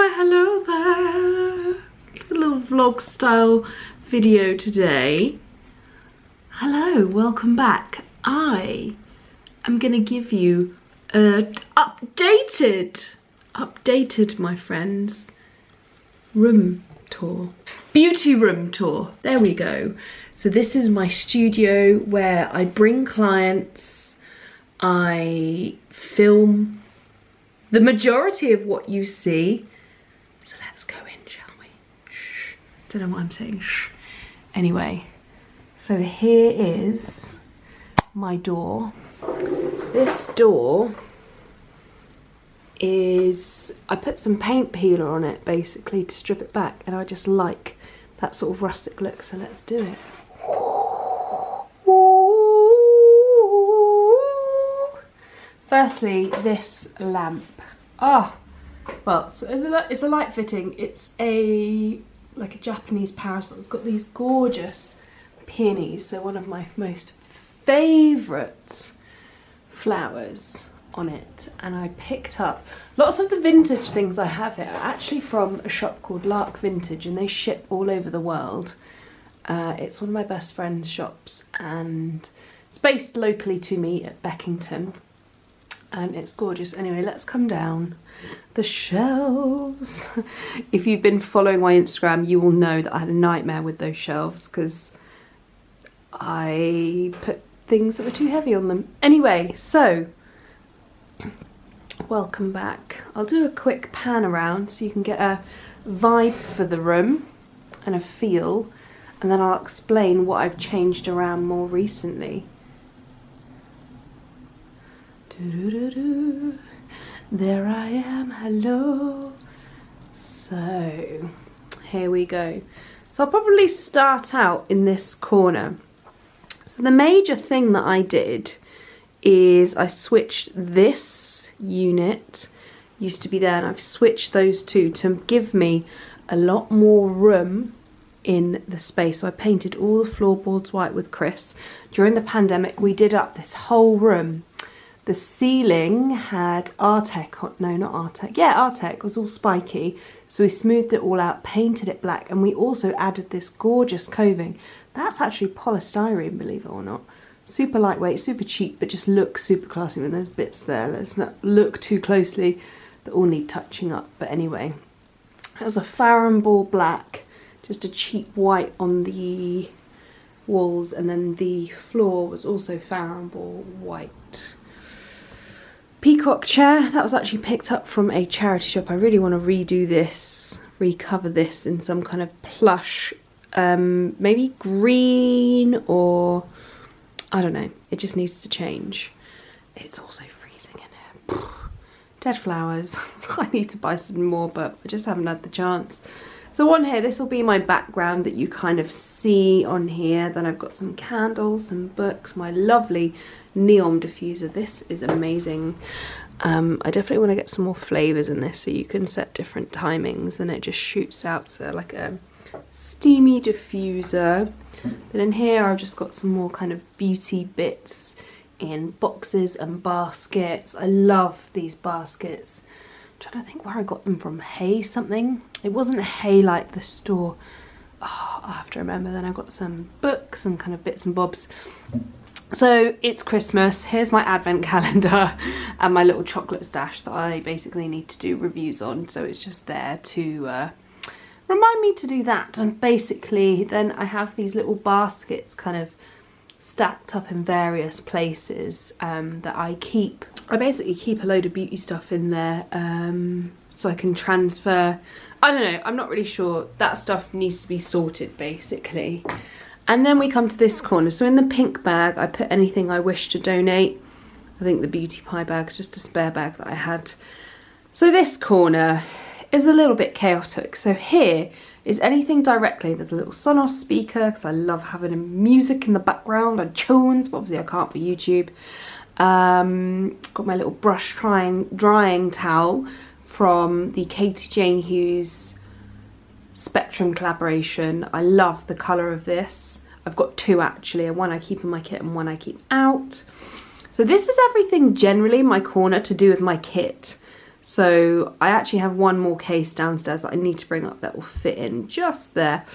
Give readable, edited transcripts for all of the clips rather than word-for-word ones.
Why hello there. A little vlog style video today. Hello, welcome back. I am gonna give you an updated my friends, room tour. Beauty room tour, there we go. So this is my studio where I bring clients, I film the majority of what you see. So let's go in, shall we? Shh. Don't know why I'm saying shh. Anyway, so here is my door. This door is, I put some paint peeler on it basically to strip it back, and I just like that sort of rustic look, so let's do it. Firstly, this lamp. Well, so it's a light fitting. It's like a Japanese parasol. It's got these gorgeous peonies, so one of my most favourite flowers on it. And I picked up lots of the vintage things I have here are actually from a shop called Lark Vintage, and they ship all over the world. It's one of my best friend's shops, and it's based locally to me at Beckington. And it's gorgeous. Anyway, let's come down the shelves. If you've been following my Instagram, you will know that I had a nightmare with those shelves because I put things that were too heavy on them. Anyway, so welcome back. I'll do a quick pan around so you can get a vibe for the room and a feel, and then I'll explain what I've changed around more recently. There I am, hello. So here we go. So I'll probably start out in this corner. So the major thing that I did is I switched this unit, used to be there, and I've switched those two to give me a lot more room in the space. So I painted all the floorboards white with Chris. During the pandemic, we did up this whole room. The ceiling had Artec, no not Artec, yeah Artec, was all spiky, so we smoothed it all out, painted it black, and we also added this gorgeous coving. That's actually polystyrene, believe it or not. Super lightweight, super cheap, but just looks super classy when there's bits there. Let's not look too closely, they all need touching up. But anyway, it was a Farrow black, just a cheap white on the walls, and then the floor was also Farrow white. Peacock chair, that was actually picked up from a charity shop. I really want to redo this, recover this in some kind of plush, maybe green, or I don't know, it just needs to change. It's also freezing in here. Dead flowers. I need to buy some more, but I just haven't had the chance. So on here, this will be my background that you kind of see on here. Then I've got some candles, some books, my lovely neon diffuser. This is amazing. I definitely want to get some more flavours in this so you can set different timings and it just shoots out, so like a steamy diffuser. Then in here I've just got some more kind of beauty bits in boxes and baskets. I love these baskets. I'm trying to think where I got them from. Hay something. It wasn't Hay like the store. Oh, I have to remember. Then I got some books and kind of bits and bobs. So it's Christmas. Here's my advent calendar and my little chocolate stash that I basically need to do reviews on. So it's just there to remind me to do that. And basically then I have these little baskets kind of stacked up in various places that I keep. I basically keep a load of beauty stuff in there so I can transfer. I don't know, I'm not really sure. That stuff needs to be sorted basically. And then we come to this corner. So in the pink bag, I put anything I wish to donate. I think the beauty pie bag's just a spare bag that I had. So this corner is a little bit chaotic. So here is anything directly. There's a little Sonos speaker because I love having music in the background and tunes, but obviously I can't for YouTube. Got my little brush drying towel from the Katie Jane Hughes Spectrum collaboration. I love the colour of this. I've got two actually, one I keep in my kit and one I keep out. So this is everything generally in my corner to do with my kit. So I actually have one more case downstairs that I need to bring up that will fit in just there.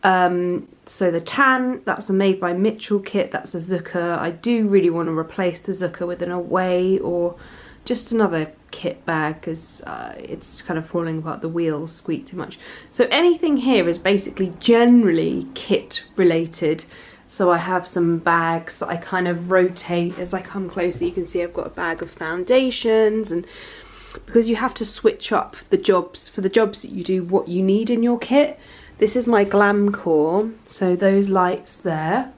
So the tan, that's a Made by Mitchell kit, that's a Zucker. I do really want to replace the Zucker with an Away or just another kit bag, because it's kind of falling apart, the wheels squeak too much. So anything here is basically generally kit related. So I have some bags that I kind of rotate as I come closer. You can see I've got a bag of foundations, and because you have to switch up the jobs, for the jobs that you do, what you need in your kit. This is my glam core, so those lights there,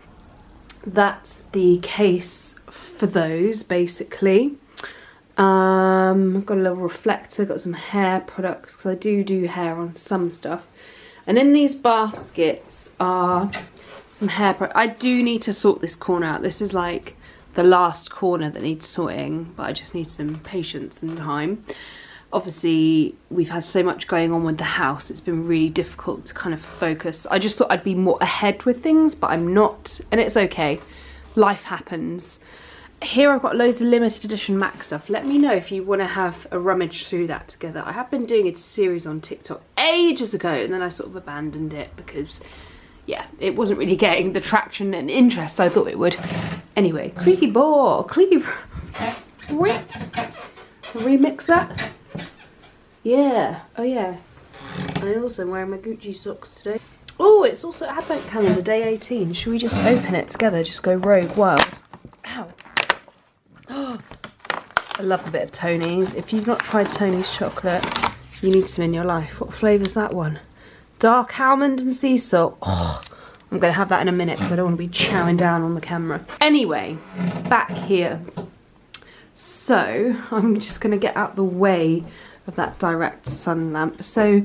that's the case for those basically. I've got a little reflector, got some hair products, because I do hair on some stuff. And in these baskets are some hair products. I do need to sort this corner out. This is like the last corner that needs sorting, but I just need some patience and time. Obviously, we've had so much going on with the house, it's been really difficult to kind of focus. I just thought I'd be more ahead with things, but I'm not, and it's okay. Life happens. Here I've got loads of limited edition MAC stuff. Let me know if you want to have a rummage through that together. I have been doing a series on TikTok ages ago, and then I sort of abandoned it because, yeah, it wasn't really getting the traction and interest I thought it would. Anyway, creaky ball, creaky... Remix that. Yeah, oh yeah. And I also am wearing my Gucci socks today. Oh, it's also Advent calendar, day 18. Should we just open it together? Just go rogue wild. Ow. Oh, I love a bit of Tony's. If you've not tried Tony's chocolate, you need some in your life. What flavour's that one? Dark almond and sea salt. Oh, I'm going to have that in a minute because I don't want to be chowing down on the camera. Anyway, back here. So, I'm just going to get out the way of that direct sun lamp. So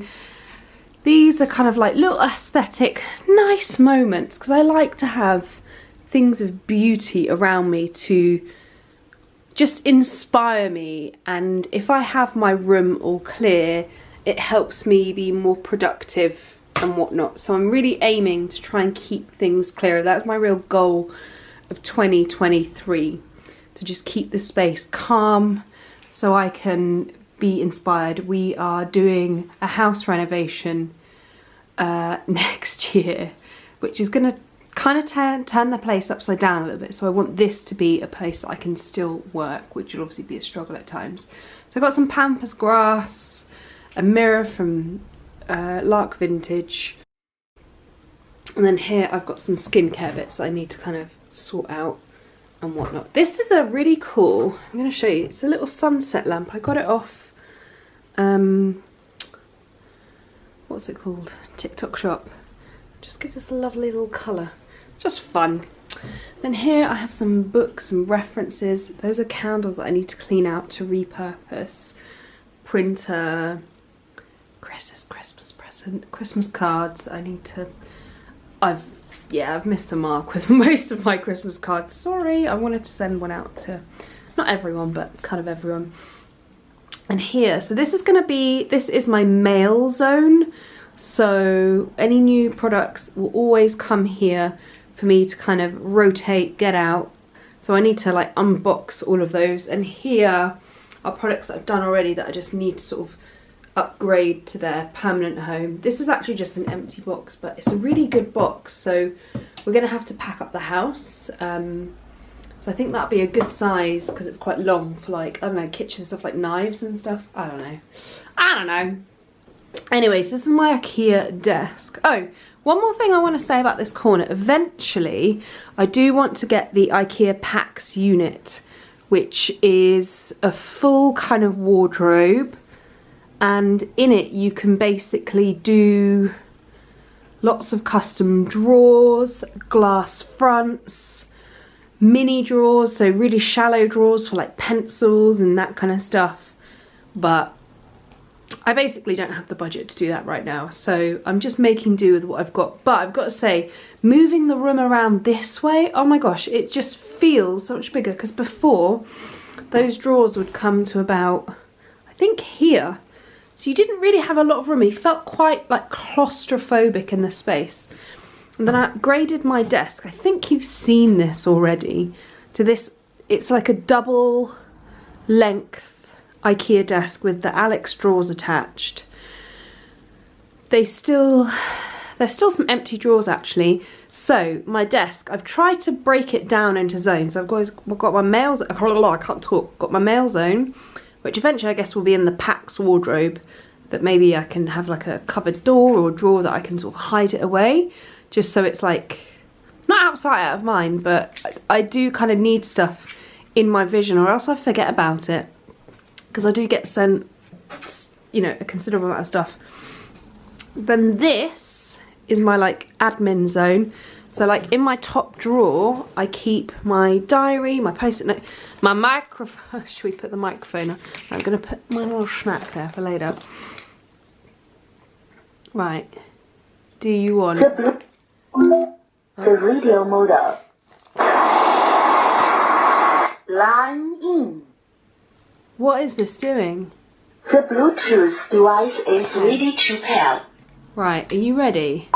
these are kind of like little aesthetic nice moments, because I like to have things of beauty around me to just inspire me, and if I have my room all clear, it helps me be more productive and whatnot. So I'm really aiming to try and keep things clearer. That's my real goal of 2023, to just keep the space calm so I can be inspired. We are doing a house renovation next year, which is going to kind of turn the place upside down a little bit. So I want this to be a place that I can still work, which will obviously be a struggle at times. So I've got some pampas grass, a mirror from Lark Vintage, and then here I've got some skincare bits that I need to kind of sort out and whatnot. This is a really cool, I'm going to show you, it's a little sunset lamp. I got it off what's it called, TikTok shop. Just gives us a lovely little colour, just fun. Then here I have some books and references. Those are candles that I need to clean out to repurpose. Printer, Christmas present, Christmas cards. I need to, I've missed the mark with most of my Christmas cards. Sorry, I wanted to send one out to, not everyone, but kind of everyone. And here, so this is going to be, this is my mail zone. So any new products will always come here for me to kind of rotate, get out. So I need to like unbox all of those. And here are products that I've done already that I just need to sort of upgrade to their permanent home. This is actually just an empty box, but it's a really good box. So we're going to have to pack up the house. So I think that'd be a good size because it's quite long for, like, I don't know, kitchen stuff like knives and stuff. I don't know. Anyways, this is my IKEA desk. Oh, one more thing I want to say about this corner. Eventually, I do want to get the IKEA PAX unit, which is a full kind of wardrobe. And in it, you can basically do lots of custom drawers, glass fronts, mini drawers, so really shallow drawers for like pencils and that kind of stuff. But I basically don't have the budget to do that right now, so I'm just making do with what I've got. But I've got to say, moving the room around this way, oh my gosh, it just feels so much bigger, because before those drawers would come to about, I think, here. So you didn't really have a lot of room. You felt quite like claustrophobic in the space. And then I upgraded my desk. I think you've seen this already. To this, it's like a double length IKEA desk with the Alex drawers attached. There's still some empty drawers actually. So my desk, I've tried to break it down into zones. So I've got my mail zone, I can't talk, got my mail zone, which eventually I guess will be in the PAX wardrobe, that maybe I can have like a cupboard door or drawer that I can sort of hide it away, just so it's like, not outside out of mind, but I do kind of need stuff in my vision or else I forget about it. Because I do get sent, you know, a considerable amount of stuff. Then this is my like admin zone. So like in my top drawer, I keep my diary, my post-it note, my microphone. Should we put the microphone on? I'm gonna put my little snack there for later. Right. Do you want the radio mode up. Line in. What is this doing? The Bluetooth device is ready to pair. Right, are you ready?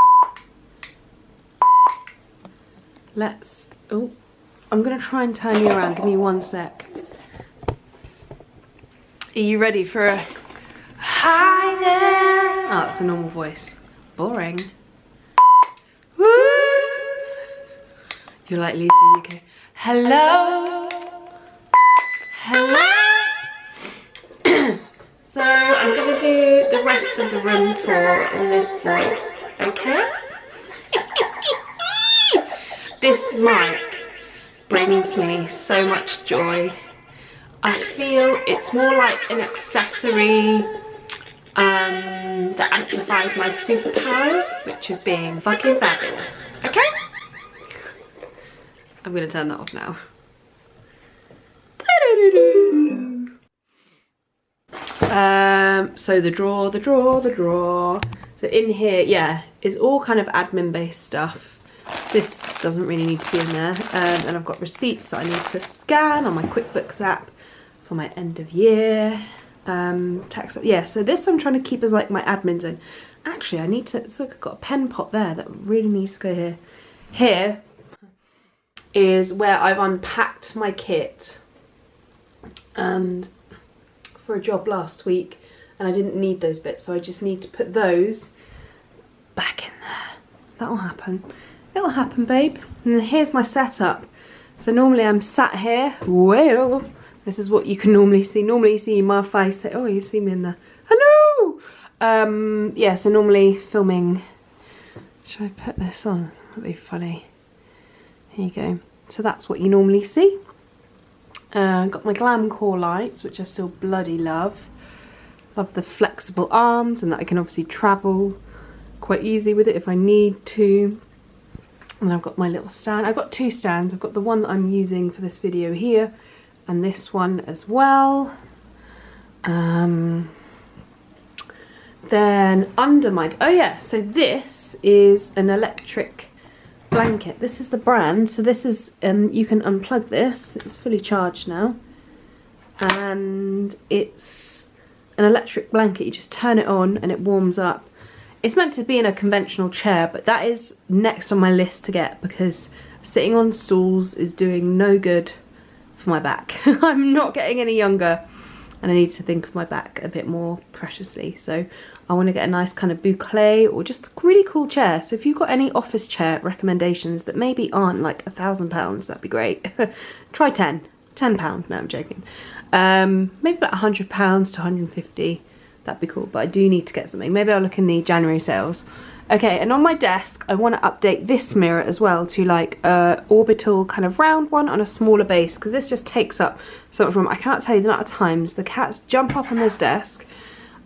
Let's, oh, I'm gonna try and turn you around, give me 1 sec. Are you ready for a hi there? Oh, it's a normal voice. Boring. Woo! You're like Lisa UK. Hello? Hello? So I'm gonna do the rest of the room tour in this voice, okay? This mic brings me so much joy. I feel it's more like an accessory that amplifies my superpowers, which is being fucking fabulous, okay? I'm gonna turn that off now. So the drawer. So in here, yeah, is all kind of admin based stuff. This doesn't really need to be in there. And I've got receipts that I need to scan on my QuickBooks app for my end of year. Tax, yeah, so this I'm trying to keep as like my admin zone. Actually, I need to, so I've got a pen pot there that really needs to go here. Here is where I've unpacked my kit. And for a job last week, and I didn't need those bits, so I just need to put those back in there. That'll happen. It'll happen, babe. And then here's my setup. So normally I'm sat here. Well, this is what you can normally see. Normally you see my face. Oh, you see me in there. Hello! Yeah, so normally filming. Should I put this on? That'd be funny. Here you go. So that's what you normally see. Got my glam core lights, which I still bloody love. Love the flexible arms and that I can obviously travel quite easy with it if I need to. And I've got my little stand. I've got 2 stands. I've got the one that I'm using for this video here and this one as well. Then under my, oh yeah, so this is an electric blanket. This is the brand. So this is, you can unplug this. It's fully charged now. And it's an electric blanket. You just turn it on and it warms up. It's meant to be in a conventional chair, but that is next on my list to get because sitting on stools is doing no good for my back. I'm not getting any younger and I need to think of my back a bit more preciously. So I want to get a nice kind of boucle or just a really cool chair. So if you've got any office chair recommendations that maybe aren't like £1,000, that'd be great. Try £10. No, I'm joking. Maybe about £100 to £150. That'd be cool, but I do need to get something. Maybe I'll look in the January sales. Okay, and on my desk, I want to update this mirror as well to like a orbital kind of round one on a smaller base because this just takes up so much room. I cannot tell you the amount of times the cats jump up on this desk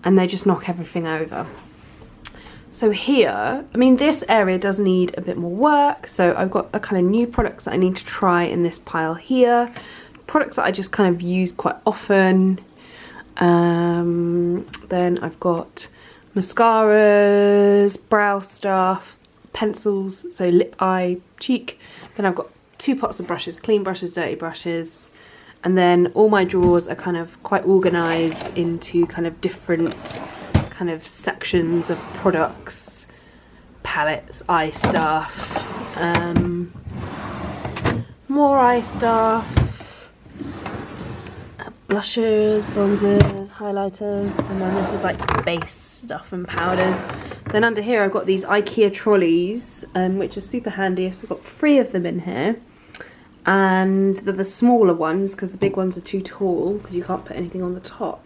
and they just knock everything over. So here, I mean, this area does need a bit more work. So I've got a kind of new products that I need to try in this pile here. Products that I just kind of use quite often. Then I've got mascaras, brow stuff, pencils, so lip, eye, cheek. Then I've got 2 pots of brushes, clean brushes, dirty brushes. And then all my drawers are kind of quite organised into kind of different kind of sections of products, palettes, eye stuff, more eye stuff, a blushers, bronzers, highlighters, and then this is like base stuff and powders. Then under here I've got these IKEA trolleys, which are super handy. So I've got 3 of them in here, and they're the smaller ones because the big ones are too tall because you can't put anything on the top,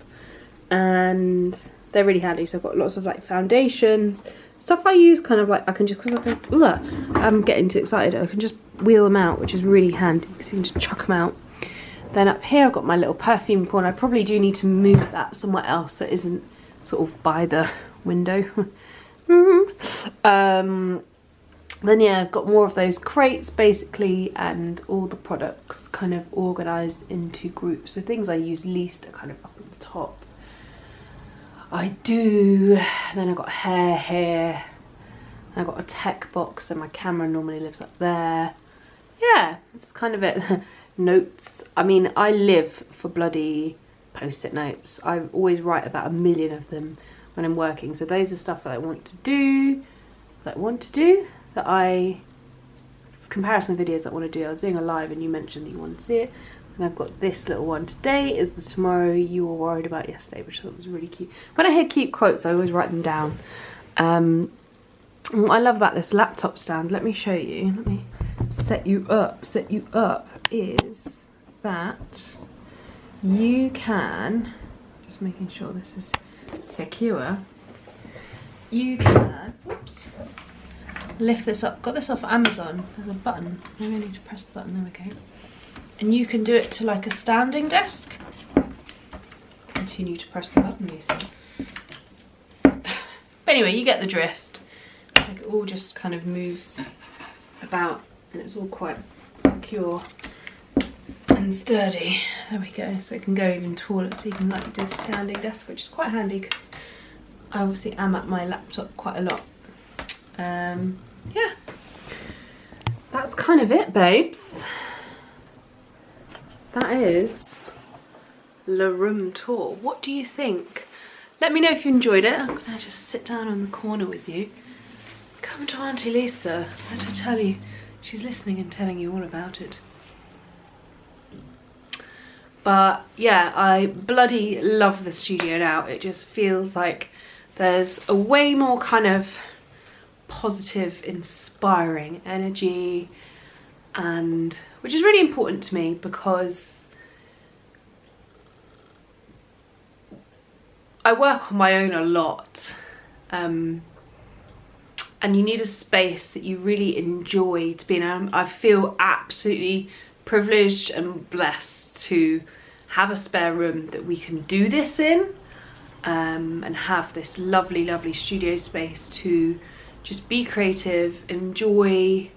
and they're really handy. So I've got lots of like foundations, stuff I use kind of like, I can just, because I can, ugh, I'm getting too excited, I can just wheel them out, which is really handy because you can just chuck them out. Then up here I've got my little perfume corner. I probably do need to move that somewhere else that isn't sort of by the window. Then yeah, I've got more of those crates basically, and all the products kind of organised into groups. So things I use least are kind of up at the top. Then I've got hair here. I've got a tech box, so my camera normally lives up there. Yeah, that's kind of it. Notes. I mean, I live for bloody post-it notes. I always write about 1 million of them when I'm working. So those are stuff that I want to do, comparison videos that I want to do. I was doing a live and you mentioned that you want to see it. And I've got this little one. Today is the tomorrow you were worried about yesterday, which I thought was really cute. When I hear cute quotes, I always write them down. What I love about this laptop stand, let me show you. Let me set you up, is that you can, just making sure this is secure, you can, oops, lift this up. Got this off Amazon. There's a button. Maybe I need to press the button. There we go. And you can do it to like a standing desk. Continue to press the button, you see. But anyway, you get the drift. Like it all just kind of moves about, and it's all quite secure and sturdy. There we go. So it can go even taller, so you can like do a standing desk, which is quite handy because I obviously am at my laptop quite a lot. Yeah, that's kind of it, babes. That is the room tour. What do you think? Let me know if you enjoyed it. I'm gonna just sit down on the corner with you. Come to Auntie Lisa. Let her tell you. She's listening and telling you all about it. But yeah, I bloody love the studio now. It just feels like there's a way more kind of positive, inspiring energy, and which is really important to me because I work on my own a lot, and you need a space that you really enjoy to be in. I feel absolutely privileged and blessed to have a spare room that we can do this in, and have this lovely, lovely studio space to just be creative, enjoy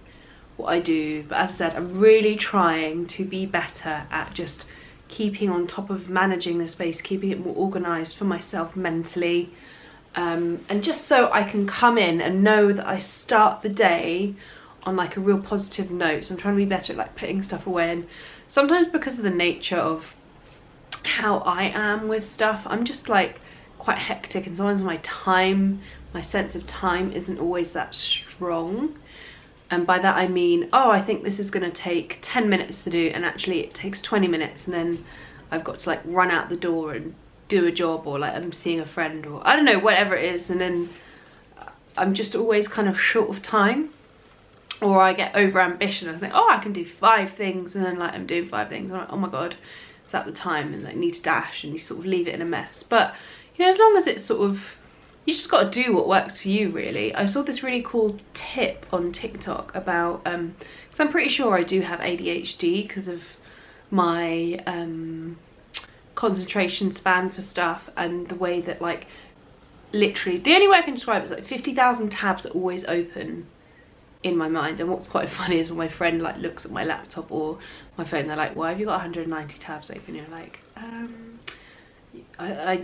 what I do. But as I said, I'm really trying to be better at just keeping on top of managing the space, keeping it more organised for myself mentally, and just so I can come in and know that I start the day on like a real positive note. So I'm trying to be better at like putting stuff away, and sometimes because of the nature of how I am with stuff, I'm just like quite hectic, and sometimes my sense of time isn't always that strong. And by that I mean, oh, I think this is going to take 10 minutes to do, and actually it takes 20 minutes, and then I've got to like run out the door and do a job, or like I'm seeing a friend, or I don't know, whatever it is, and then I'm just always kind of short of time. Or I get over ambition. I think, oh, I can do 5 things, and then like I'm doing 5 things. I'm like, oh my god, it's at the time, and like need to dash, and you sort of leave it in a mess. But you know, as long as it's sort of, you just got to do what works for you, really. I saw this really cool tip on TikTok about, because I'm pretty sure I do have ADHD because of my concentration span for stuff, and the way that like literally the only way I can describe it is like 50,000 tabs are always open in my mind. And what's quite funny is when my friend like looks at my laptop or my phone, they're like, why have you got 190 tabs open? You're like,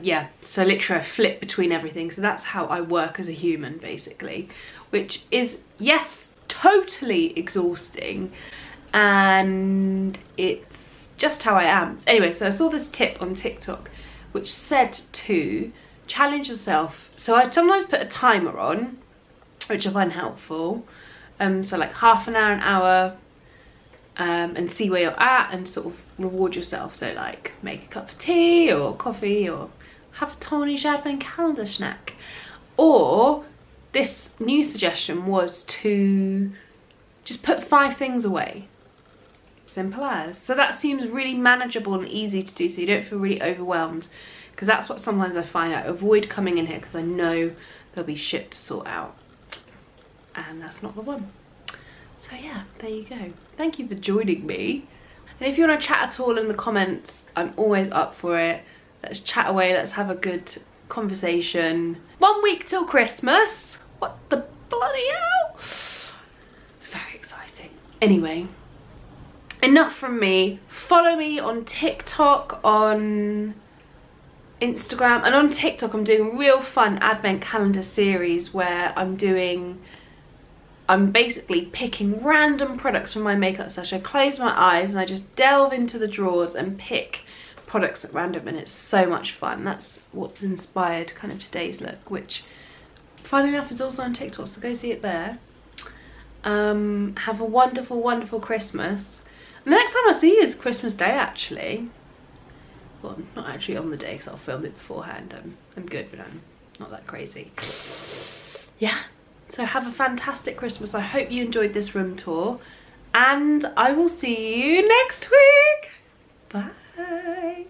yeah, so literally I flip between everything. So that's how I work as a human, basically, which is, yes, totally exhausting, and it's just how I am. Anyway, so I saw this tip on TikTok which said to challenge yourself. So I sometimes put a timer on, which I find helpful. So like half an hour, and see where you're at, and sort of reward yourself. So like make a cup of tea or coffee or have a tiny advent calendar snack. Or this new suggestion was to just put 5 things away. Simple as. So that seems really manageable and easy to do, so you don't feel really overwhelmed, because that's what sometimes I find. I avoid coming in here because I know there'll be shit to sort out, and that's not the one. So yeah, there you go. Thank you for joining me. And if you want to chat at all in the comments, I'm always up for it. Let's chat away, let's have a good conversation. 1 week till Christmas. What the bloody hell? It's very exciting. Anyway, enough from me. Follow me on TikTok, on Instagram, and on TikTok I'm doing a real fun advent calendar series where I'm basically picking random products from my makeup stash. I close my eyes and I just delve into the drawers and pick products at random, and it's so much fun. That's what's inspired kind of today's look, which funnily enough is also on TikTok, so go see it there. Have a wonderful, wonderful Christmas. And the next time I see you is Christmas Day, actually. Well, not actually on the day, because I'll film it beforehand. I'm good, but I'm not that crazy. Yeah, so have a fantastic Christmas. I hope you enjoyed this room tour, and I will see you next week. Bye.